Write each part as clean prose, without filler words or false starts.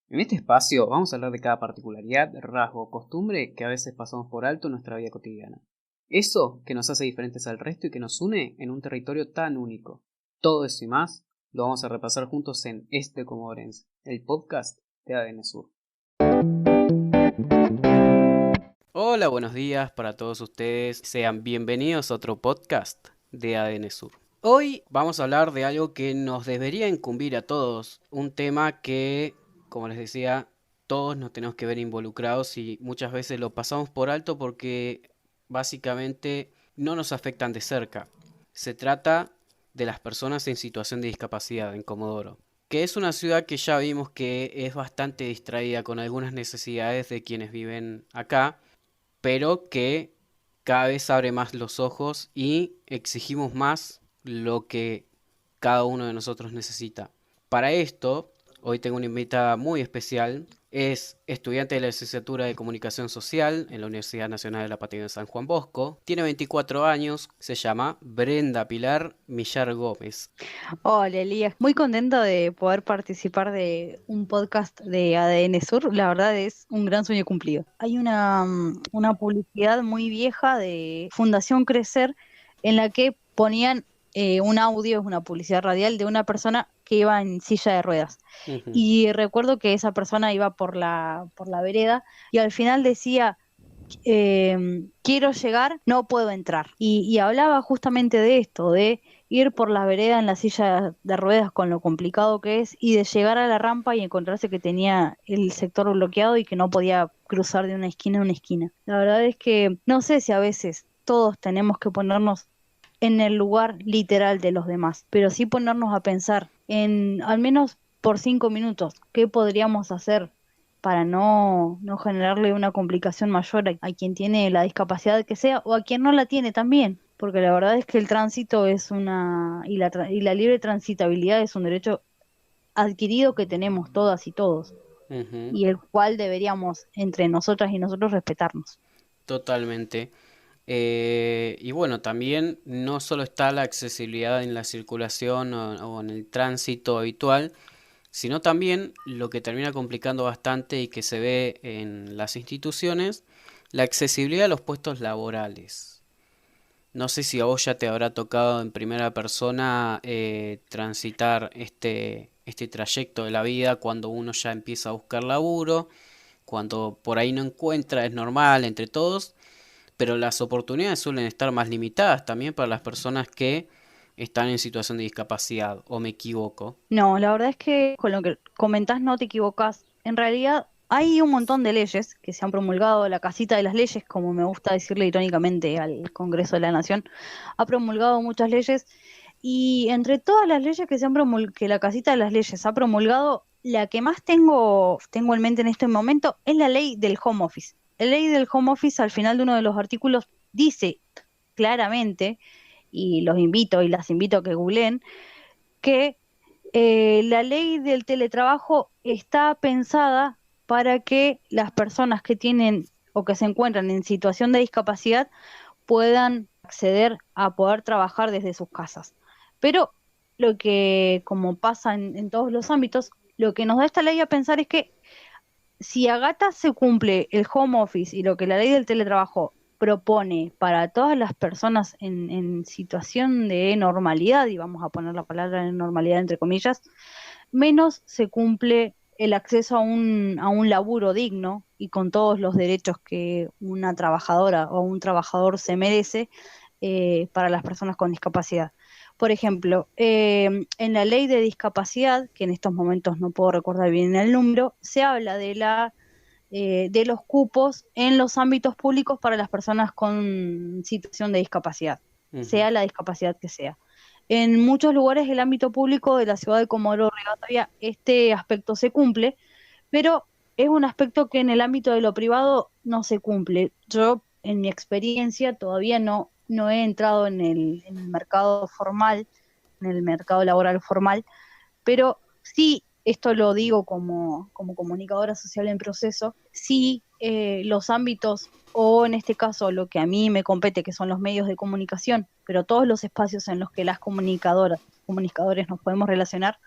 En este espacio vamos a hablar de cada particularidad, rasgo o costumbre que a veces pasamos por alto en nuestra vida cotidiana. Eso que nos hace diferentes al resto y que nos une en un territorio tan único. Todo eso y más lo vamos a repasar juntos en Este Comodorense, el podcast de ADN Sur. Hola, buenos días para todos ustedes. Sean bienvenidos a otro podcast de ADN Sur. Hoy vamos a hablar de algo que nos debería incumbir a todos, un tema que, como les decía, todos nos tenemos que ver involucrados y muchas veces lo pasamos por alto porque básicamente no nos afectan de cerca. Se trata de las personas en situación de discapacidad en Comodoro, que es una ciudad que ya vimos que es bastante distraída con algunas necesidades de quienes viven acá, pero que cada vez abre más los ojos y exigimos más lo que cada uno de nosotros necesita. Para esto, hoy tengo una invitada muy especial. Es estudiante de la licenciatura de Comunicación Social en la Universidad Nacional de la Patria de San Juan Bosco. Tiene 24 años, se llama Brenda Pilar Millar Gómez. Hola Elías, muy contenta de poder participar de un podcast de ADN Sur. La verdad es un gran sueño cumplido. Hay una publicidad muy vieja de Fundación Crecer en la que ponían un audio, es una publicidad radial de una persona que iba en silla de ruedas. Ujú. Y recuerdo que esa persona iba por la vereda y al final decía quiero llegar, no puedo entrar. Y hablaba justamente de esto, de ir por la vereda en la silla de ruedas con lo complicado que es y de llegar a la rampa y encontrarse que tenía el sector bloqueado y que no podía cruzar de una esquina a una esquina. La verdad es que no sé si a veces todos tenemos que ponernos en el lugar literal de los demás, pero sí ponernos a pensar en, al menos por 5 minutos, qué podríamos hacer para no generarle una complicación mayor a quien tiene la discapacidad que sea o a quien no la tiene también, porque la verdad es que el tránsito es y la libre transitabilidad es un derecho adquirido que tenemos todas y todos, Ujú. y el cual deberíamos entre nosotras y nosotros respetarnos. Totalmente. Y bueno, también no solo está la accesibilidad en la circulación o en el tránsito habitual, sino también lo que termina complicando bastante y que se ve en las instituciones, la accesibilidad a los puestos laborales. No sé si a vos ya te habrá tocado en primera persona transitar este trayecto de la vida cuando uno ya empieza a buscar laburo, cuando por ahí no encuentra, es normal entre todos, pero las oportunidades suelen estar más limitadas también para las personas que están en situación de discapacidad, o me equivoco. No, la verdad es que con lo que comentás no te equivocas. En realidad hay un montón de leyes que se han promulgado, la casita de las leyes, como me gusta decirle irónicamente al Congreso de la Nación, ha promulgado muchas leyes y entre todas las leyes que se han que la casita de las leyes ha promulgado, la que más tengo en mente en este momento es la ley del home office. La ley del home office al final de uno de los artículos dice claramente, y los invito y las invito a que googleen, que la ley del teletrabajo está pensada para que las personas que tienen o que se encuentran en situación de discapacidad puedan acceder a poder trabajar desde sus casas. Pero lo que, como pasa en todos los ámbitos, lo que nos da esta ley a pensar es que si a gata se cumple el home office y lo que la ley del teletrabajo propone para todas las personas en situación de normalidad, y vamos a poner la palabra normalidad entre comillas, menos se cumple el acceso a un laburo digno y con todos los derechos que una trabajadora o un trabajador se merece para las personas con discapacidad. Por ejemplo, en la ley de discapacidad, que en estos momentos no puedo recordar bien el número, se habla de los cupos en los ámbitos públicos para las personas con situación de discapacidad, Ujú. sea la discapacidad que sea. En muchos lugares del ámbito público de la ciudad de Comodoro Rivadavia este aspecto se cumple, pero es un aspecto que en el ámbito de lo privado no se cumple. Yo, en mi experiencia, todavía no he entrado en el mercado formal, en el mercado laboral formal, pero sí, esto lo digo como comunicadora social en proceso, sí los ámbitos, o en este caso lo que a mí me compete, que son los medios de comunicación, pero todos los espacios en los que las comunicadoras, comunicadores nos podemos relacionar,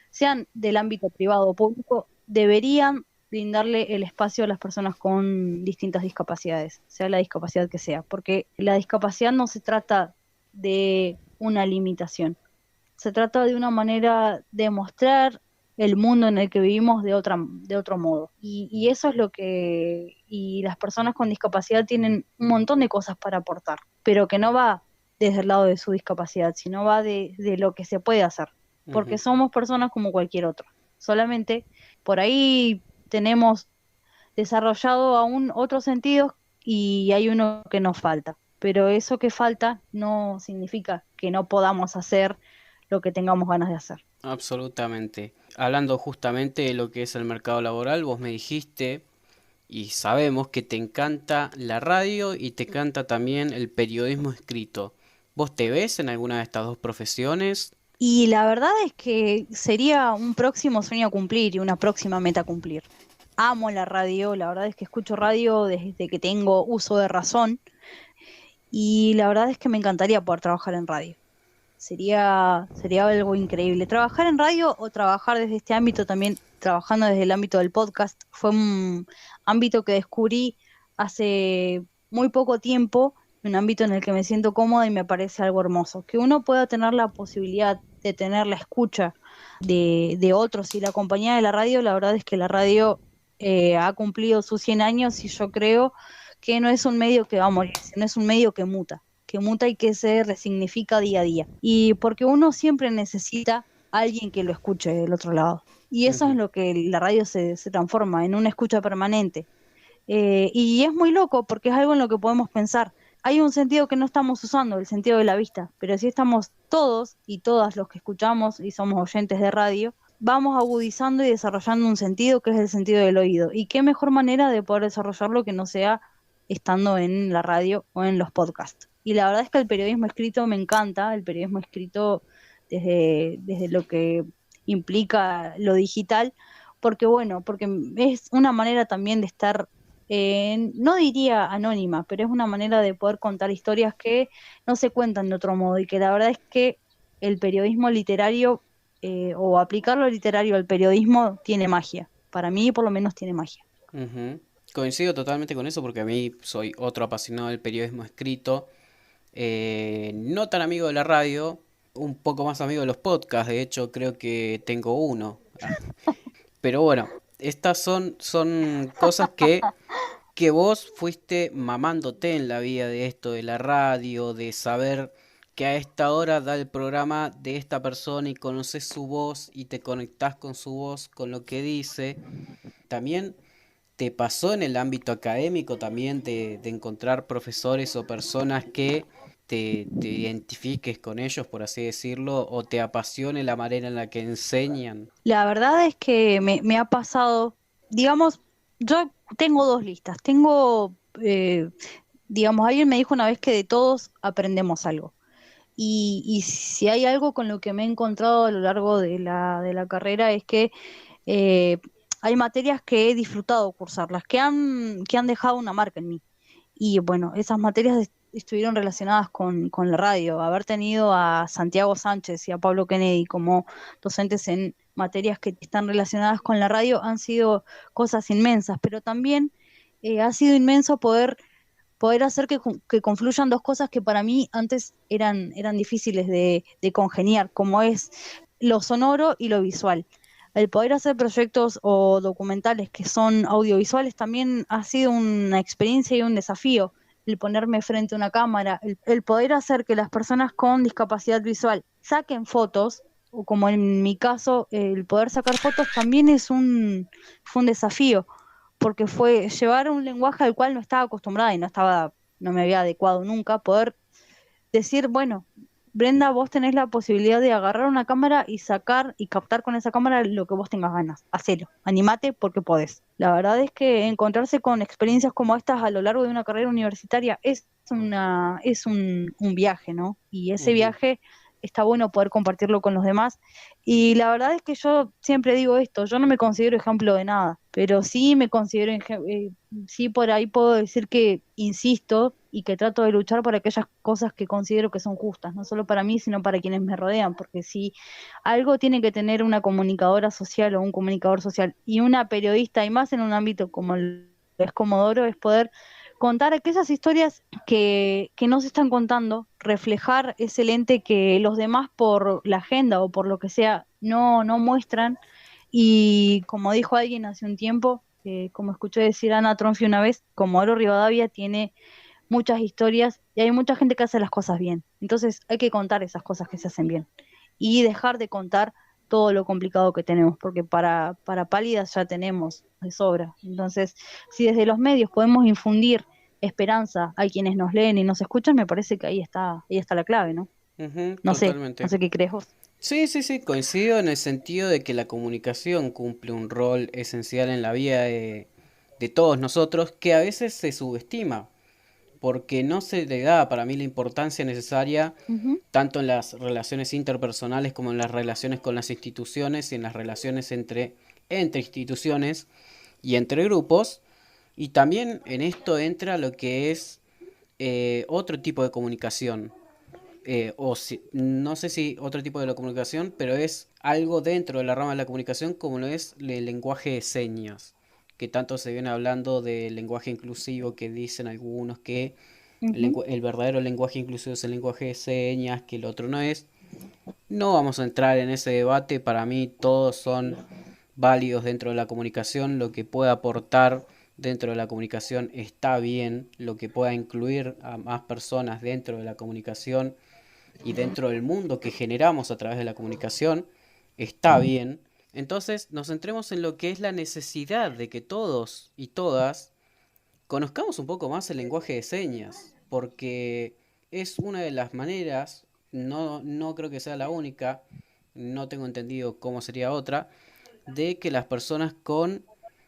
sean del ámbito privado o público, deberían brindarle el espacio a las personas con distintas discapacidades, sea la discapacidad que sea, porque la discapacidad no se trata de una limitación, se trata de una manera de mostrar el mundo en el que vivimos de otro modo. Y eso es lo que, y las personas con discapacidad tienen un montón de cosas para aportar, pero que no va desde el lado de su discapacidad, sino va de lo que se puede hacer, porque Ujú. somos personas como cualquier otro. Solamente por ahí tenemos desarrollado aún otros sentidos y hay uno que nos falta. Pero eso que falta no significa que no podamos hacer lo que tengamos ganas de hacer. Absolutamente. Hablando justamente de lo que es el mercado laboral, vos me dijiste y sabemos que te encanta la radio y te encanta también el periodismo escrito. ¿Vos te ves en alguna de estas dos profesiones? Y la verdad es que sería un próximo sueño a cumplir y una próxima meta a cumplir. Amo la radio, la verdad es que escucho radio desde que tengo uso de razón y la verdad es que me encantaría poder trabajar en radio. Sería algo increíble. Trabajar en radio o trabajar desde este ámbito también, trabajando desde el ámbito del podcast, fue un ámbito que descubrí hace muy poco tiempo, un ámbito en el que me siento cómoda y me parece algo hermoso. Que uno pueda tener la posibilidad de tener la escucha de otros y la compañía de la radio, la verdad es que la radio ha cumplido sus 100 años y yo creo que no es un medio que va a morir, sino es un medio que muta y que se resignifica día a día. Y porque uno siempre necesita a alguien que lo escuche del otro lado. Y eso es Ujú. lo que la radio se transforma en una escucha permanente. Y es muy loco porque es algo en lo que podemos pensar. Hay un sentido que no estamos usando, el sentido de la vista, pero si estamos todos y todas los que escuchamos y somos oyentes de radio, vamos agudizando y desarrollando un sentido que es el sentido del oído. ¿Y qué mejor manera de poder desarrollarlo que no sea estando en la radio o en los podcasts? Y la verdad es que el periodismo escrito me encanta, el periodismo escrito desde lo que implica lo digital, porque bueno, porque es una manera también de estar, no diría anónima, pero es una manera de poder contar historias que no se cuentan de otro modo y que la verdad es que el periodismo literario o aplicar lo literario al periodismo tiene magia. Para mí por lo menos tiene magia. Ujú. Coincido totalmente con eso porque a mí soy otro apasionado del periodismo escrito, no tan amigo de la radio, un poco más amigo de los podcasts, de hecho creo que tengo uno. Pero bueno, estas son cosas que vos fuiste mamándote en la vida de esto de la radio, de saber que a esta hora da el programa de esta persona y conoces su voz y te conectás con su voz, con lo que dice. También te pasó en el ámbito académico también de encontrar profesores o personas que te identifiques con ellos, por así decirlo, o te apasione la manera en la que enseñan. La verdad es que me ha pasado, digamos, yo tengo dos listas. Tengo, digamos, alguien me dijo una vez que de todos aprendemos algo. Y si hay algo con lo que me he encontrado a lo largo de de la carrera es que eh, hay materias que he disfrutado cursarlas, que han dejado una marca en mí. Y bueno, esas materias estuvieron relacionadas con la radio. Haber tenido a Santiago Sánchez y a Pablo Kennedy como docentes en materias que están relacionadas con la radio han sido cosas inmensas, pero también ha sido inmenso poder hacer que confluyan dos cosas que para mí antes eran difíciles de congeniar, como es lo sonoro y lo visual. El poder hacer proyectos o documentales que son audiovisuales también ha sido una experiencia y un desafío. El ponerme frente a una cámara, el poder hacer que las personas con discapacidad visual saquen fotos, o como en mi caso, el poder sacar fotos también fue un desafío porque fue llevar un lenguaje al cual no estaba acostumbrada y no me había adecuado nunca, poder decir, bueno, Brenda, vos tenés la posibilidad de agarrar una cámara y sacar y captar con esa cámara lo que vos tengas ganas. Hacelo, animate porque podés. La verdad es que encontrarse con experiencias como estas a lo largo de una carrera universitaria es un viaje, ¿no? Y ese Ujú. viaje está bueno poder compartirlo con los demás. Y la verdad es que yo siempre digo esto, yo no me considero ejemplo de nada, pero sí me considero, sí por ahí puedo decir que insisto y que trato de luchar por aquellas cosas que considero que son justas, no solo para mí, sino para quienes me rodean, porque si algo tiene que tener una comunicadora social o un comunicador social y una periodista, y más en un ámbito como el es Comodoro, es poder contar aquellas historias que no se están contando, reflejar ese lente que los demás por la agenda o por lo que sea no muestran. Y como dijo alguien hace un tiempo, como escuché decir Ana Tronfi una vez, Comodoro Rivadavia tiene muchas historias y hay mucha gente que hace las cosas bien. Entonces hay que contar esas cosas que se hacen bien y dejar de contar todo lo complicado que tenemos, porque para pálidas ya tenemos de sobra. Entonces, si desde los medios podemos infundir esperanza a quienes nos leen y nos escuchan, me parece que ahí está la clave, ¿no? Ujú, No totalmente. sé qué crees vos. Sí, sí, sí, coincido en el sentido de que la comunicación cumple un rol esencial en la vida de todos nosotros que a veces se subestima, porque no se le da para mí la importancia necesaria Ujú. tanto en las relaciones interpersonales como en las relaciones con las instituciones y en las relaciones entre instituciones y entre grupos. Y también en esto entra lo que es otro tipo de comunicación. No sé si otro tipo de la comunicación, pero es algo dentro de la rama de la comunicación como lo es el lenguaje de señas, que tanto se viene hablando del lenguaje inclusivo, que dicen algunos que Ujú. el verdadero lenguaje inclusivo es el lenguaje de señas, que el otro no es. No vamos a entrar en ese debate, para mí todos son válidos dentro de la comunicación, lo que pueda aportar dentro de la comunicación está bien, lo que pueda incluir a más personas dentro de la comunicación y dentro del mundo que generamos a través de la comunicación está bien. Entonces nos centremos en lo que es la necesidad de que todos y todas conozcamos un poco más el lenguaje de señas, porque es una de las maneras, no creo que sea la única, no tengo entendido cómo sería otra, de que las personas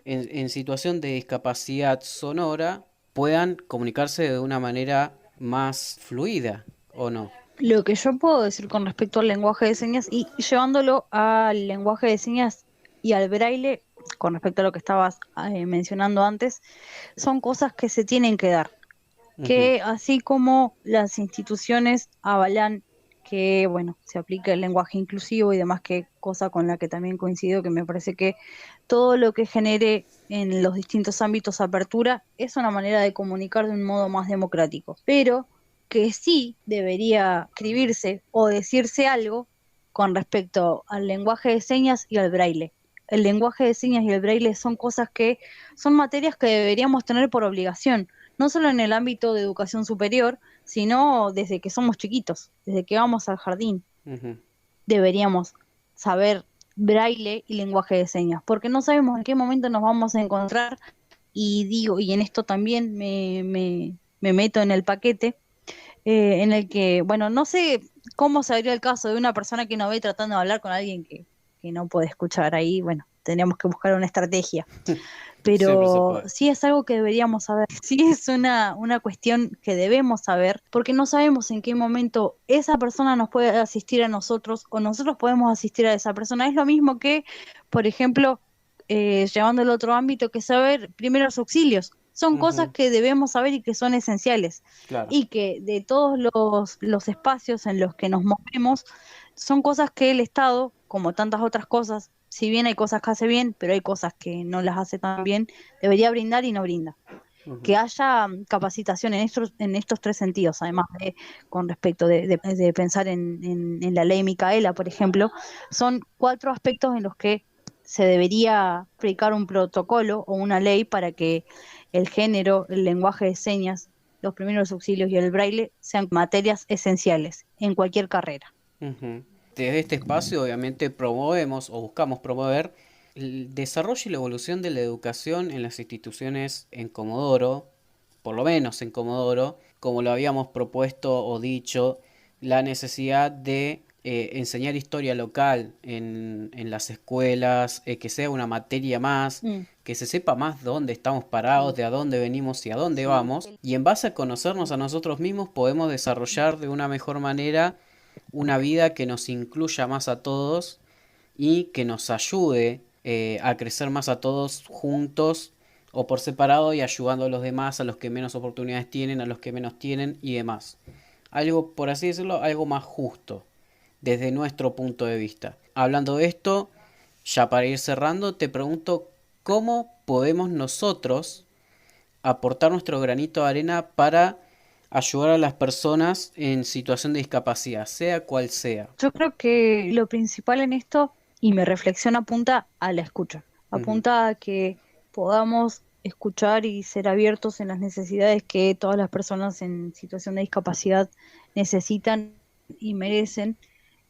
en situación de discapacidad sonora puedan comunicarse de una manera más fluida, ¿o no? Lo que yo puedo decir con respecto al lenguaje de señas y llevándolo al lenguaje de señas y al braille, con respecto a lo que estabas mencionando antes, son cosas que se tienen que dar, Ujú. que así como las instituciones avalan que, bueno, se aplique el lenguaje inclusivo y demás, que cosa con la que también coincido, que me parece que todo lo que genere en los distintos ámbitos apertura es una manera de comunicar de un modo más democrático, pero que sí debería escribirse o decirse algo con respecto al lenguaje de señas y al braille. El lenguaje de señas y el braille son cosas que son materias que deberíamos tener por obligación, no solo en el ámbito de educación superior, sino desde que somos chiquitos, desde que vamos al jardín, Ujú. deberíamos saber braille y lenguaje de señas, porque no sabemos en qué momento nos vamos a encontrar y digo, y en esto también me meto en el paquete, en el que, bueno, no sé cómo se daría el caso de una persona que no ve tratando de hablar con alguien que no puede escuchar ahí, bueno, tendríamos que buscar una estrategia, Siempre se pero puede. sí es algo que deberíamos saber, sí es una cuestión que debemos saber, porque no sabemos en qué momento esa persona nos puede asistir a nosotros o nosotros podemos asistir a esa persona. Es lo mismo que, por ejemplo, llevando el otro ámbito, que saber primeros auxilios. Son cosas Ujú. que debemos saber y que son esenciales. Claro. Y que de todos los espacios en los que nos movemos, son cosas que el Estado, como tantas otras cosas, si bien hay cosas que hace bien, pero hay cosas que no las hace tan bien, debería brindar y no brinda. Ujú. Que haya capacitación en estos tres sentidos, además de con respecto de pensar en la ley Micaela, por ejemplo, son cuatro aspectos en los que se debería aplicar un protocolo o una ley para que el género, el lenguaje de señas, los primeros auxilios y el braille sean materias esenciales en cualquier carrera. Ujú. Desde este espacio, obviamente, promovemos o buscamos promover el desarrollo y la evolución de la educación en las instituciones en Comodoro, por lo menos en Comodoro, como lo habíamos propuesto o dicho, la necesidad de enseñar historia local en las escuelas, que sea una materia más, Mm, que se sepa más dónde estamos parados, sí, de a dónde venimos y a dónde sí, vamos, y en base a conocernos a nosotros mismos podemos desarrollar de una mejor manera una vida que nos incluya más a todos y que nos ayude. a crecer más a todos juntos o por separado y ayudando a los demás, a los que menos oportunidades tienen, a los que menos tienen y demás. Algo, por así decirlo, algo más justo desde nuestro punto de vista. Hablando de esto, ya para ir cerrando, te pregunto cómo podemos nosotros aportar nuestro granito de arena para ayudar a las personas en situación de discapacidad, sea cual sea. Yo creo que lo principal en esto, y mi reflexión apunta a la escucha, Ujú. apunta a que podamos escuchar y ser abiertos en las necesidades que todas las personas en situación de discapacidad necesitan y merecen,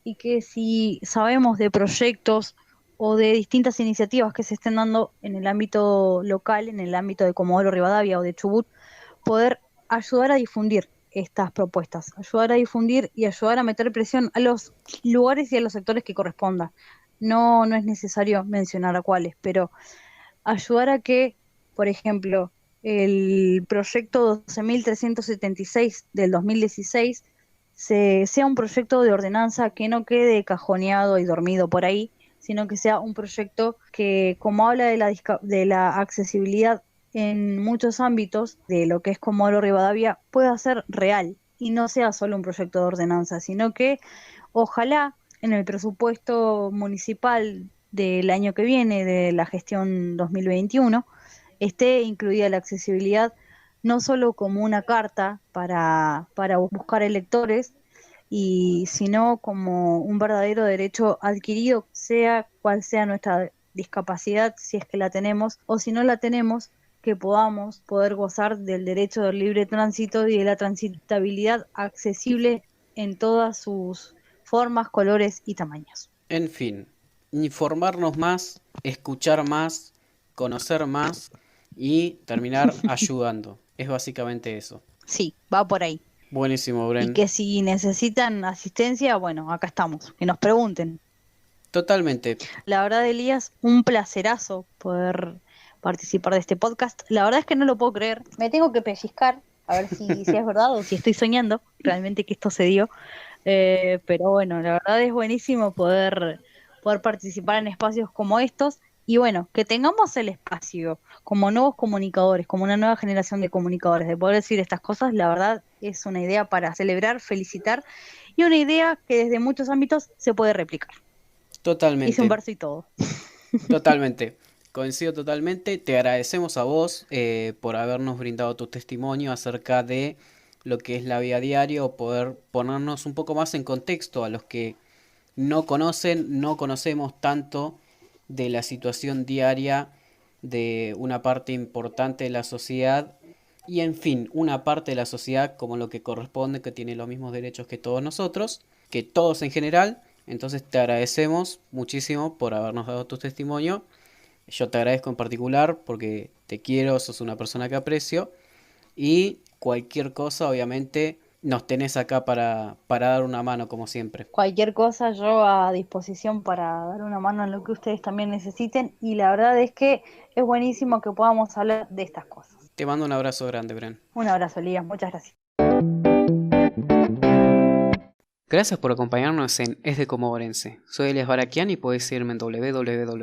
y que si sabemos de proyectos o de distintas iniciativas que se estén dando en el ámbito local, en el ámbito de Comodoro Rivadavia o de Chubut, poder ayudar a difundir estas propuestas, ayudar a difundir y ayudar a meter presión a los lugares y a los sectores que corresponda. No, no es necesario mencionar a cuáles, pero ayudar a que, por ejemplo, el proyecto 12.376 del 2016 sea un proyecto de ordenanza que no quede cajoneado y dormido por ahí, sino que sea un proyecto que, como habla de la accesibilidad en muchos ámbitos de lo que es Comodoro Rivadavia, pueda ser real y no sea solo un proyecto de ordenanza, sino que ojalá en el presupuesto municipal del año que viene, de la gestión 2021, esté incluida la accesibilidad no solo como una carta para buscar electores, y sino como un verdadero derecho adquirido, sea cual sea nuestra discapacidad, si es que la tenemos, o si no la tenemos, que podamos poder gozar del derecho del libre tránsito y de la transitabilidad accesible en todas sus formas, colores y tamaños. En fin, informarnos más, escuchar más, conocer más y terminar ayudando. Es básicamente eso. Sí, va por ahí. Buenísimo, Y Bren. que si necesitan asistencia, bueno, acá estamos, que nos pregunten. Totalmente. La verdad, Elías, un placerazo poder participar de este podcast. La verdad es que no lo puedo creer. Me tengo que pellizcar a ver si es verdad o si estoy soñando realmente que esto se dio. Pero bueno, la verdad es buenísimo poder participar en espacios como estos y bueno, que tengamos el espacio como nuevos comunicadores, como una nueva generación de comunicadores, de poder decir estas cosas, la verdad es una idea para celebrar, felicitar y una idea que desde muchos ámbitos se puede replicar. Hice un Totalmente. verso y todo. Totalmente. Coincido totalmente. Te agradecemos a vos por habernos brindado tu testimonio acerca de lo que es la vida diaria o poder ponernos un poco más en contexto a los que no conocen, no conocemos tanto de la situación diaria de una parte importante de la sociedad y en fin, una parte de la sociedad como lo que corresponde, que tiene los mismos derechos que todos nosotros, que todos en general. Entonces te agradecemos muchísimo por habernos dado tu testimonio. Yo te agradezco en particular porque te quiero, sos una persona que aprecio y cualquier cosa obviamente nos tenés acá para dar una mano como siempre. Cualquier cosa yo a disposición para dar una mano en lo que ustedes también necesiten y la verdad es que es buenísimo que podamos hablar de estas cosas. Te mando un abrazo grande, Bren. Un abrazo, Elías, muchas gracias. Gracias por acompañarnos en Es de Comodorense. Soy Elias Baraquian y podés seguirme en www